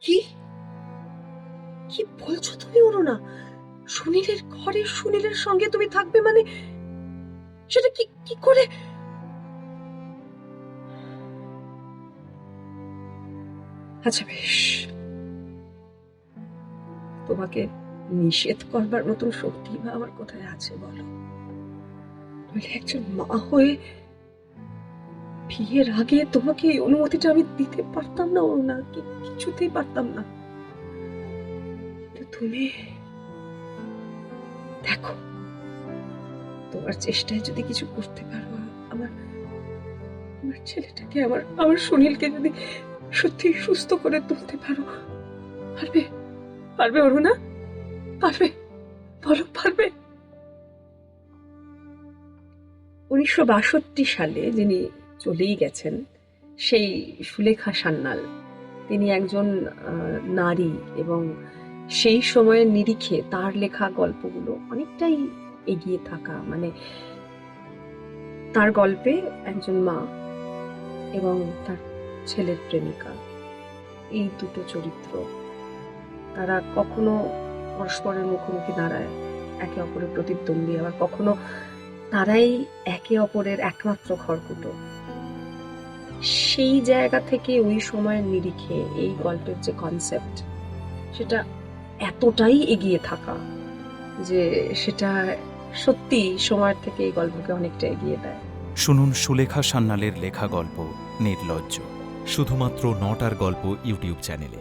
কি কি বলছো তুমি অরুণা? সুনীলের ঘরে সুনীলের সঙ্গে তুমি থাকবে মানে সেটা কি কি করে? আচ্ছা বেশ, তোমাকে নিষেধ করবার মতন শক্তি বা আমার কোথায় আছে বলো? নইলে একজন মা হয়ে বিয়ের আগে তোমাকে এই অনুমতিটা আমি দিতে পারতাম না অরুণা, কিছুতেই পারতাম না। তুমি দেখো, তোমার চেষ্টায় যদি কিছু করতে পারো, আমার আমার ছেলেটাকে, আমার আমার সুনীলকে যদি সত্যি সুস্থ করে তুলতে পারো, পারবে? পারবে অরুণা? পারবে? বলো পারবে? 1962 সালে যিনি চলেই গেছেন, সেই সুলেখা সান্যাল, তিনি একজন নারী, এবং সেই সময়ের নিরিখে তার লেখা গল্পগুলো অনেকটাই এগিয়ে থাকা। মানে তার গল্পে একজন মা এবং তার ছেলের প্রেমিকা, এই দুটো চরিত্র, তারা কখনো পরস্পরের মুখোমুখি দাঁড়ায়, একে অপরের প্রতিদ্বন্দ্বী, আবার কখনো তারাই একে অপরের একমাত্র খড়কুটো। সেই জায়গা থেকে ওই সময়ের নিরিখে এই গল্পের যে কনসেপ্ট, সেটা এতটাই এগিয়ে থাকা যে সেটা সত্যি সময়ের থেকে এই গল্পকে অনেকটা এগিয়ে দেয়। শুনুন সুলেখা সান্যালের লেখা গল্প নির্লজ্জ, শুধুমাত্র নটার গল্প ইউটিউব চ্যানেলে।